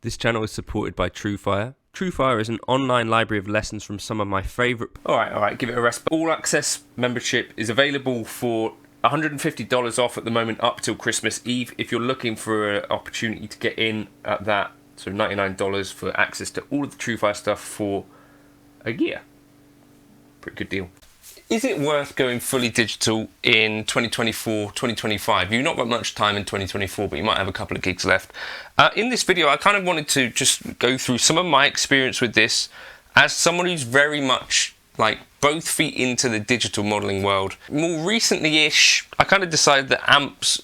This channel is supported by Truefire. Truefire is an online library of lessons from some of my favourite... Alright, give it a rest. All Access membership is available for $150 off at the moment up till Christmas Eve. If you're looking for an opportunity to get in at that, so $99 for access to all of the Truefire stuff for a year. Pretty good deal. Is it worth going fully digital in 2024, 2025? You've not got much time in 2024, but you might have a couple of gigs left. In this video, I kind of wanted to just go through some of my experience with this as someone who's very much like both feet into the digital modeling world. More recently-ish, I kind of decided that amps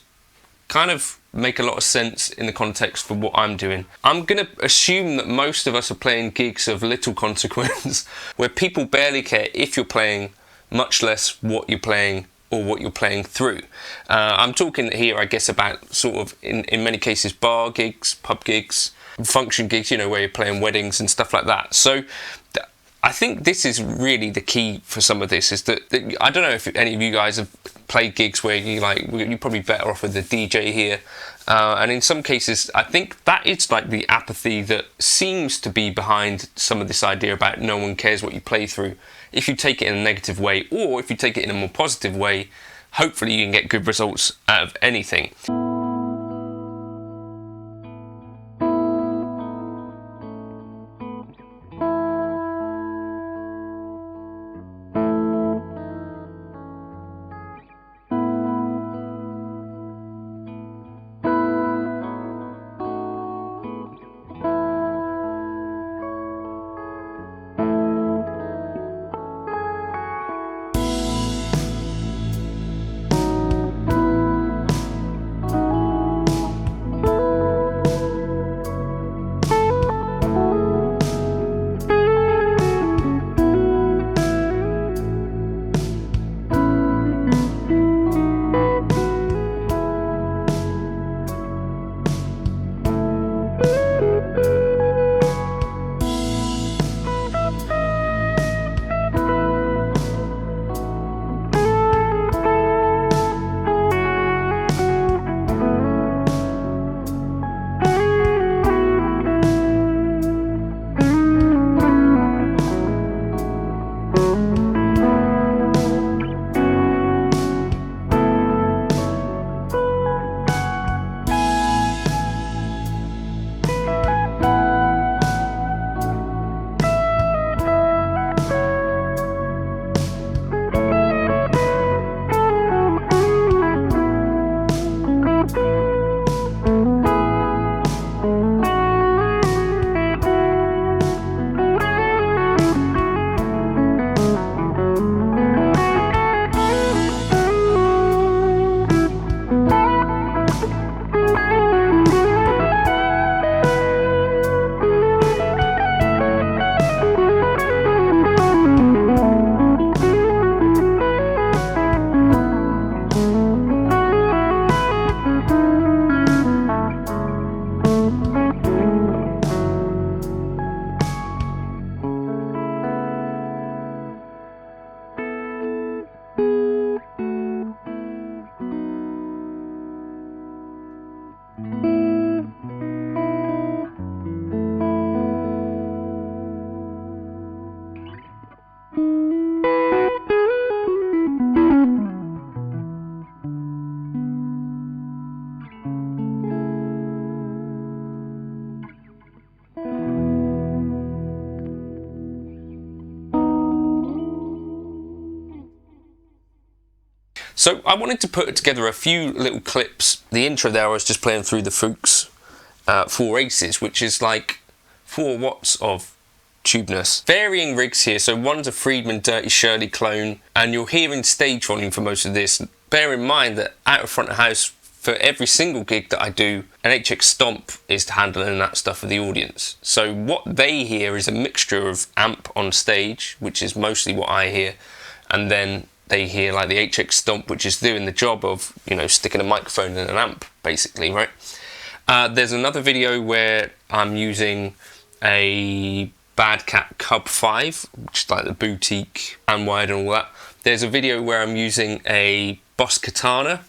kind of make a lot of sense in the context for what I'm doing. I'm going to assume that most of us are playing gigs of little consequence, where people barely care if you're playing, much less what you're playing or what you're playing through. I'm talking here, I guess, about sort of, in many cases, bar gigs, pub gigs, function gigs, you know, where you're playing weddings and stuff like that. So I think this is really the key for some of this, is that I don't know if any of you guys have played gigs where you're probably better off with the DJ here. And in some cases, I think that it's like the apathy that seems to be behind some of this idea about no one cares what you play through. If you take it in a negative way, or if you take it in a more positive way, hopefully you can get good results out of anything. So I wanted to put together a few little clips. The intro there, I was just playing through the Fuchs 4 Aces, which is like 4 watts of tubeness. Varying rigs here, so one's a Friedman Dirty Shirley clone, and you're hearing stage volume for most of this. Bear in mind that out of front of house, for every single gig that I do, an HX Stomp is handling that stuff for the audience. So what they hear is a mixture of amp on stage, which is mostly what I hear, and then they hear like the HX Stomp, which is doing the job of, you know, sticking a microphone in an amp, basically, right? There's another video where I'm using a Bad Cat Cub 5, which is like the boutique and wide and all that. There's a video where I'm using a Boss Katana,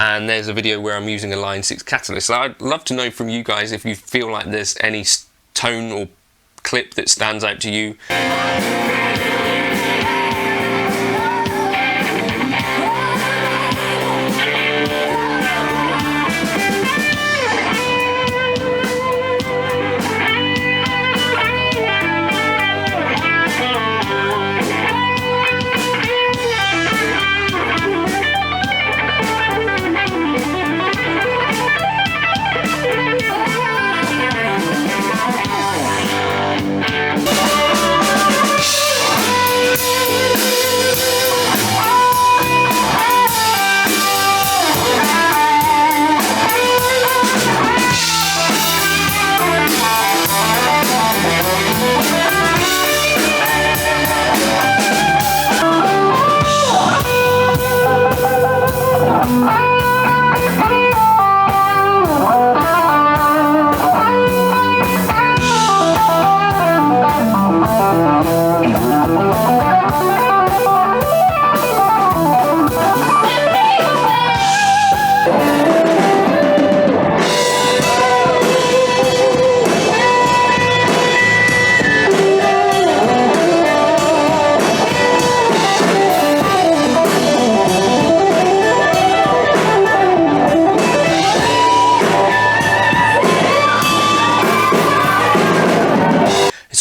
and there's a video where I'm using a Line 6 Catalyst. So I'd love to know from you guys if you feel like there's any tone or clip that stands out to you.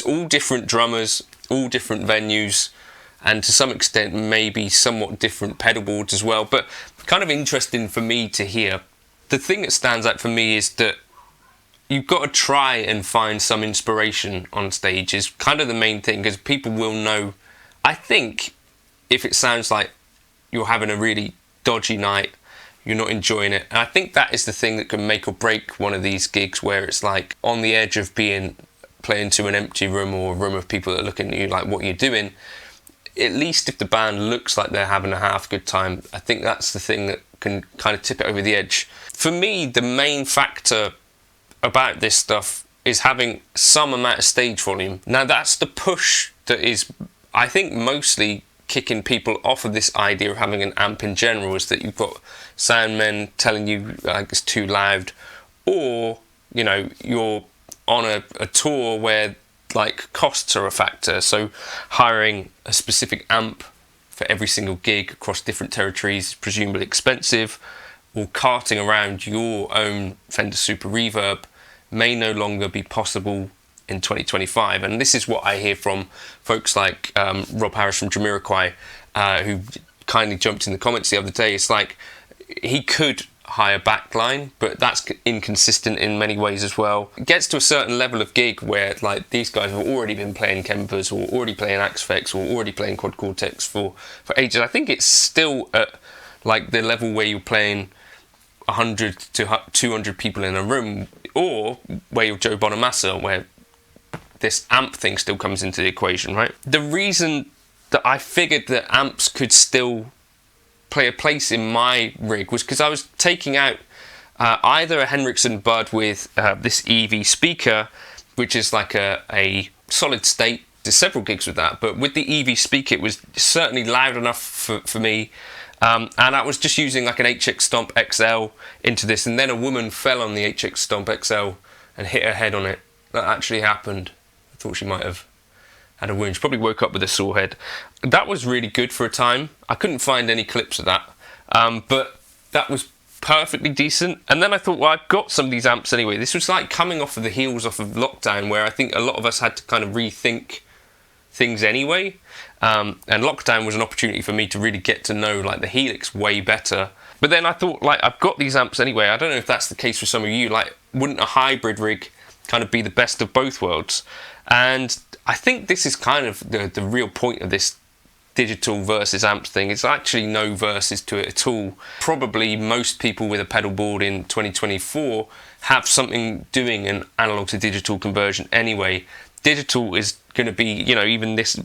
All different drummers, all different venues, and to some extent maybe somewhat different pedal boards as well, but kind of interesting for me to hear. The thing that stands out for me is that you've got to try and find some inspiration on stage is kind of the main thing, because people will know, I think, if it sounds like you're having a really dodgy night, you're not enjoying it. And I think that is the thing that can make or break one of these gigs, where it's like on the edge of playing to an empty room or a room of people that are looking at you like what you're doing. At least if the band looks like they're having a half good time, I think that's the thing that can kind of tip it over the edge. For me, the main factor about this stuff is having some amount of stage volume. Now that's the push that is, I think, mostly kicking people off of this idea of having an amp in general, is that you've got sound men telling you like it's too loud, or you know, you're on a tour where like costs are a factor, so hiring a specific amp for every single gig across different territories is presumably expensive, or carting around your own Fender Super Reverb may no longer be possible in 2025. And this is what I hear from folks like Rob Harris from Jamiroquai, who kindly jumped in the comments the other day. It's like he could hire backline, but that's inconsistent in many ways as well. It gets to a certain level of gig where like these guys have already been playing Kempers, or already playing Axfex, or already playing Quad Cortex for ages. I think it's still at like the level where you're playing 100 to 200 people in a room, or where you're Joe Bonamassa, where this amp thing still comes into the equation, right? The reason that I figured that amps could still play a place in my rig was because I was taking out either a Henriksen Bud with this EV speaker, which is like a solid state. There's several gigs with that, but with the EV speaker it was certainly loud enough for me, and I was just using like an HX Stomp XL into this, and then a woman fell on the HX Stomp XL and hit her head on it. That actually happened. I thought she might have had a wound. She probably woke up with a sore head. That was really good for a time. I couldn't find any clips of that, but that was perfectly decent. And then I thought, well, I've got some of these amps anyway. This was like coming off of the heels off of lockdown, where I think a lot of us had to kind of rethink things anyway. And lockdown was an opportunity for me to really get to know like the Helix way better. But then I thought, like, I've got these amps anyway. I don't know if that's the case for some of you. Like, wouldn't a hybrid rig kind of be the best of both worlds? And I think this is kind of the real point of this digital versus amps thing. It's actually no versus to it at all. Probably most people with a pedal board in 2024 have something doing an analog to digital conversion anyway. Digital is going to be, you know, even this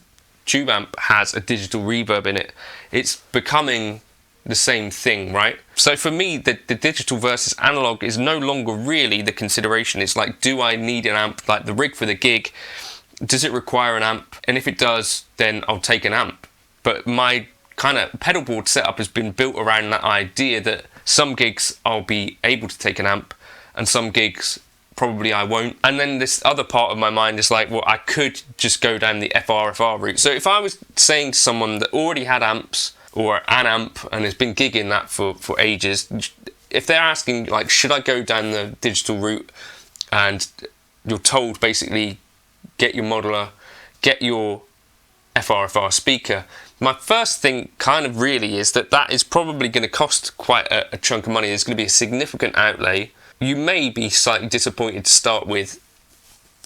tube amp has a digital reverb in it. It's becoming the same thing, right? So for me, the digital versus analog is no longer really the consideration. It's like, do I need an amp? Like the rig for the gig, does it require an amp? And if it does, then I'll take an amp. But my kind of pedal board setup has been built around that idea that Some gigs I'll be able to take an amp, and some gigs probably I won't. And then this other part of my mind is like, well, I could just go down the FRFR route. So if I was saying to someone that already had amps or an amp and has been gigging that for ages, if they're asking like, should I go down the digital route, and you're told basically get your modeler, get your FRFR speaker, my first thing kind of really is that is probably going to cost quite a chunk of money. There's going to be a significant outlay. You may be slightly disappointed to start with,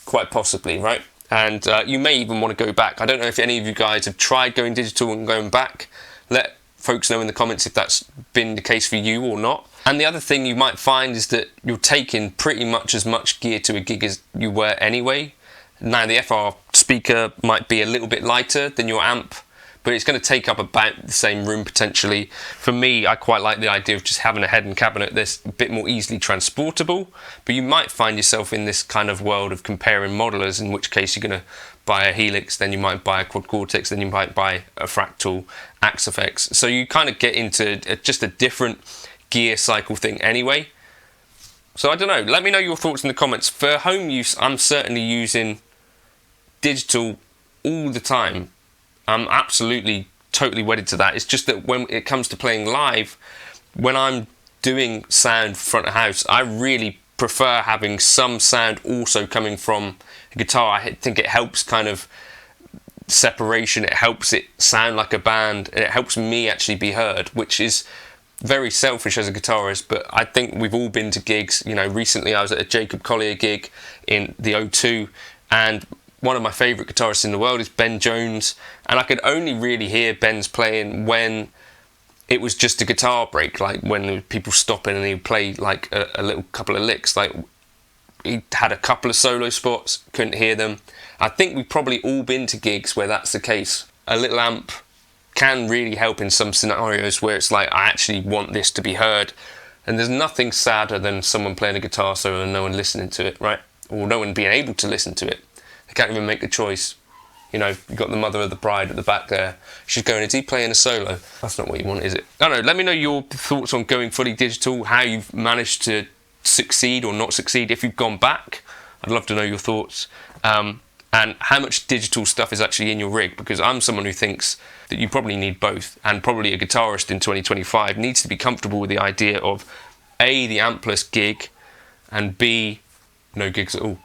quite possibly, right? And you may even want to go back. I don't know if any of you guys have tried going digital and going back. Let folks know in the comments if that's been the case for you or not. And the other thing you might find is that you're taking pretty much as much gear to a gig as you were anyway. Now the FR speaker might be a little bit lighter than your amp, but it's going to take up about the same room potentially. For me, I quite like the idea of just having a head and cabinet that's a bit more easily transportable, but you might find yourself in this kind of world of comparing modelers, in which case you're going to buy a Helix, then you might buy a Quad Cortex, then you might buy a Fractal Axe-Fx. So you kind of get into just a different gear cycle thing anyway. So I don't know, let me know your thoughts in the comments. For home use, I'm certainly using digital all the time. I'm absolutely totally wedded to that. It's just that when it comes to playing live, when I'm doing sound front of house, I really prefer having some sound also coming from a guitar. I think it helps kind of separation, it helps it sound like a band, and it helps me actually be heard, which is very selfish as a guitarist, but I think we've all been to gigs. You know, recently I was at a Jacob Collier gig in the O2, and one of my favourite guitarists in the world is Ben Jones, and I could only really hear Ben's playing when it was just a guitar break, like when there were people stopping and he'd play like a little couple of licks. Like he had a couple of solo spots, couldn't hear them. I think we've probably all been to gigs where that's the case. A little amp can really help in some scenarios where it's like, I actually want this to be heard. And there's nothing sadder than someone playing a guitar solo and no one listening to it, right? Or no one being able to listen to it. They can't even make the choice. You know, you've got the mother of the bride at the back there. She's going, is he playing a solo? That's not what you want, is it? I don't know, let me know your thoughts on going fully digital, how you've managed to succeed or not succeed. If you've gone back, I'd love to know your thoughts. And how much digital stuff is actually in your rig, because I'm someone who thinks that you probably need both, and probably a guitarist in 2025 needs to be comfortable with the idea of A, the ampless gig, and B, no gigs at all.